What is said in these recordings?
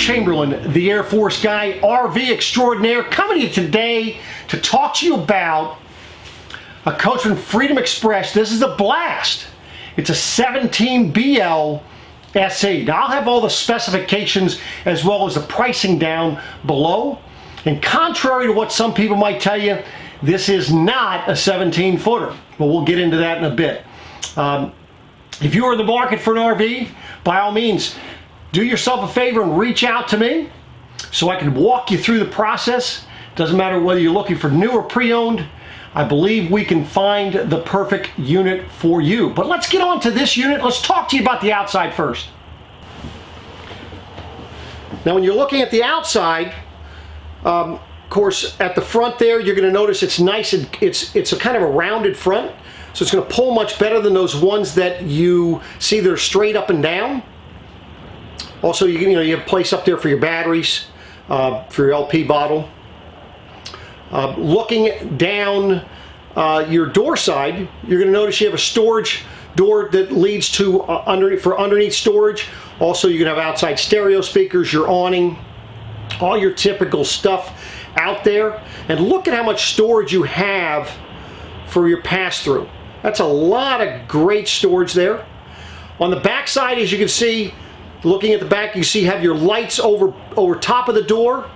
Chamberlain, the Air Force guy, RV Extraordinaire, coming to you today to talk to you about a Coachman Freedom Express. This is a blast. It's a 17 BL SE. Now I'll have all the specifications as well as the pricing down below. And contrary to what some people might tell you, this is not a 17 footer. But we'll get into that in a bit. If you are in the market for an RV, by all means, do yourself a favor and reach out to me so I can walk you through the process. Doesn't matter whether you're looking for new or pre-owned. I believe we can find the perfect unit for you. But let's get on to this unit. Let's talk to you about the outside first. Now when you're looking at the outside, of course at the front there, you're going to notice it's nice and it's a kind of a rounded front. So it's going to pull much better than those ones that you see that are straight up and down. Also, you have a place up there for your batteries, for your LP bottle. Looking down your door side, you're going to notice you have a storage door that leads to underneath storage. Also, you're going to have outside stereo speakers, your awning, all your typical stuff out there. And look at how much storage you have for your pass-through. That's a lot of great storage there. On the back side, as you can see, looking at the back, you see you have your lights over top of the door.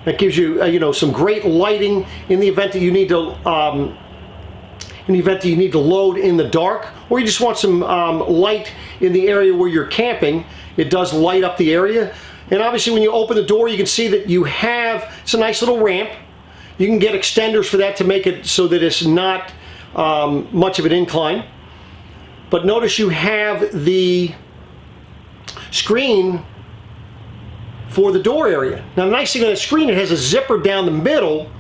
That gives you some great lighting in the event that you need to load in the dark, or you just want some light in the area where you're camping. It does light up the area. And obviously when you open the door, you can see that it's a nice little ramp. You can get extenders for that to make it so that it's not much of an incline. But notice you have the screen for the door area. Now the nice thing on the screen, it has a zipper down the middle,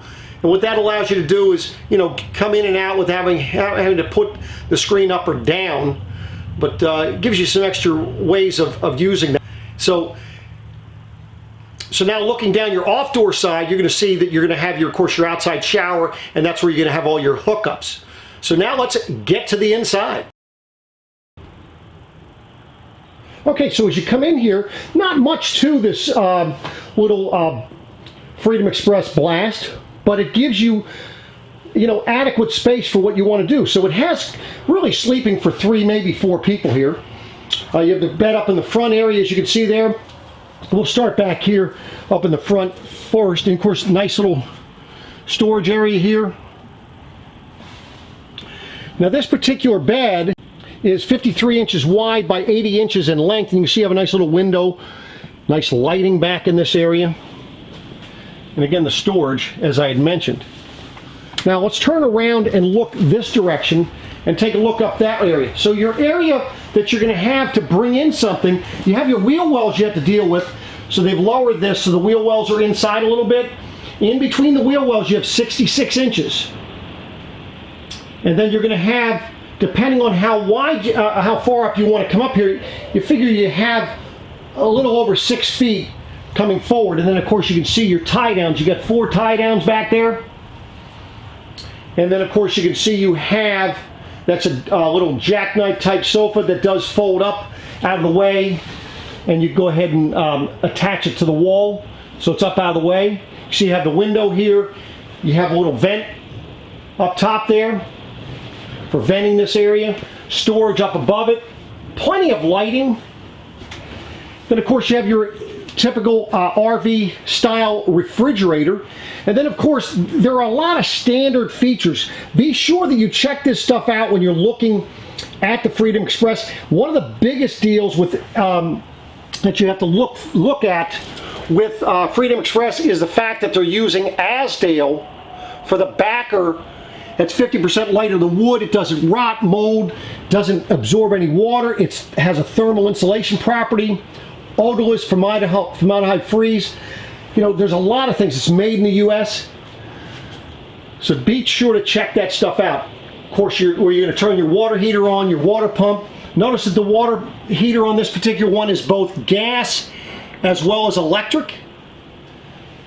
and what that allows you to do is come in and out with having to put the screen up or down, but it gives you some extra ways of using that. So now looking down your off door side, you're going to see that you're going to have of course your outside shower, and that's where you're going to have all your hookups. So now let's get to the inside. Okay, so as you come in here, not much to this little Freedom Express Blast, but it gives you, adequate space for what you want to do. So it has really sleeping for 3, maybe 4 people here. You have the bed up in the front area, as you can see there. We'll start back here up in the front first, and of course, nice little storage area here. Now this particular bed is 53 inches wide by 80 inches in length, and you can see you have a nice little window, nice lighting back in this area, and again the storage as I had mentioned. Now let's turn around and look this direction and take a look up that area. So your area that you're going to have to bring in something, you have your wheel wells you have to deal with. So they've lowered this so the wheel wells are inside a little bit. In between the wheel wells you have 66 inches, and then you're going to have, depending on how wide, how far up you want to come up here, you figure you have a little over 6 feet coming forward. And then of course you can see your tie downs. You got 4 tie downs back there. And then of course you can see you have, that's a little jackknife type sofa that does fold up out of the way. And you go ahead and attach it to the wall so it's up out of the way. So you have the window here. You have a little vent up top there for venting this area, storage up above it, plenty of lighting. Then of course you have your typical RV style refrigerator, and then of course there are a lot of standard features. Be sure that you check this stuff out when you're looking at the Freedom Express. One of the biggest deals with that you have to look at with Freedom Express is the fact that they're using Azdale for the backer. That's 50% lighter than wood. It doesn't rot, mold, doesn't absorb any water. It has a thermal insulation property, odorless, formaldehyde freeze. There's a lot of things. It's made in the US. So be sure to check that stuff out. Of course, where you're going to turn your water heater on, your water pump. Notice that the water heater on this particular one is both gas as well as electric.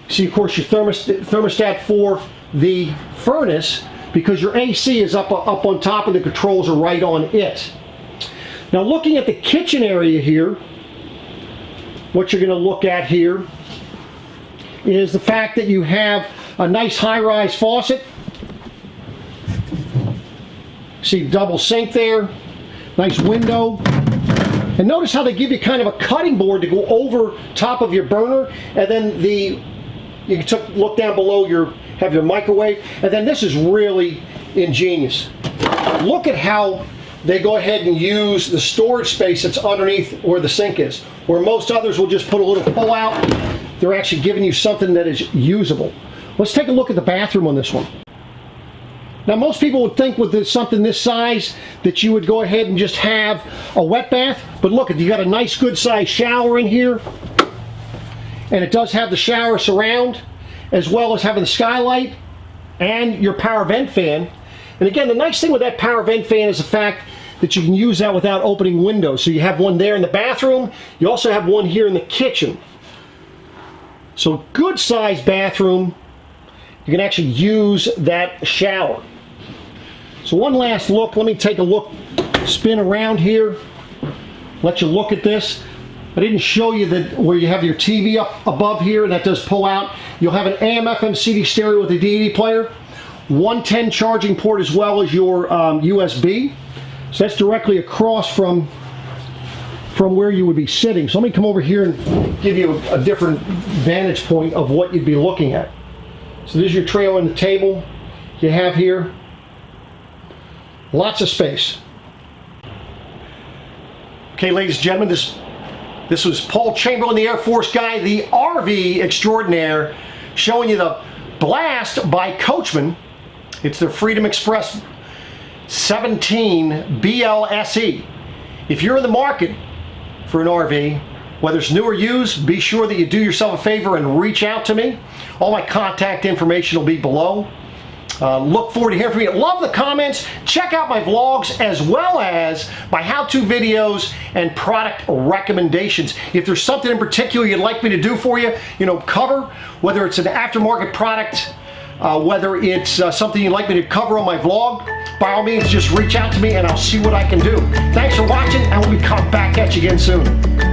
See, of course, your thermostat for the furnace, because your AC is up on top and the controls are right on it. Now looking at the kitchen area here, what you're going to look at here is the fact that you have a nice high-rise faucet. See, double sink there, nice window. And notice how they give you kind of a cutting board to go over top of your burner, and then you can look down below have your microwave, and then this is really ingenious. Look at how they go ahead and use the storage space that's underneath where the sink is. Where most others will just put a little pull out, they're actually giving you something that is usable. Let's take a look at the bathroom on this one. Now most people would think with something this size that you would go ahead and just have a wet bath, but look, you got a nice good sized shower in here, and it does have the shower surround, as well as having the skylight and your power vent fan. And again, the nice thing with that power vent fan is the fact that you can use that without opening windows. So you have one there in the bathroom, you also have one here in the kitchen. So good sized bathroom, you can actually use that shower. So one last look, let me take a look, spin around here, let you look at this. I didn't show you where you have your TV up above here, and that does pull out. You'll have an AM FM CD stereo with a DVD player, 110 charging port, as well as your USB. So that's directly across from where you would be sitting. So let me come over here and give you a different vantage point of what you'd be looking at. So there's your trailer and the table you have here. Lots of space. Okay, ladies and gentlemen, this was Paul Chamberlain, the Air Force guy, the RV Extraordinaire, showing you the Blast by Coachmen. It's their Freedom Express 17 BLSE. If you're in the market for an RV, whether it's new or used, be sure that you do yourself a favor and reach out to me. All my contact information will be below. Look forward to hearing from you. Love the comments. Check out my vlogs as well as my how-to videos and product recommendations. If there's something in particular you'd like me to do for you, cover, whether it's an aftermarket product, whether it's something you'd like me to cover on my vlog, by all means, just reach out to me and I'll see what I can do. Thanks for watching, and we'll be coming back at you again soon.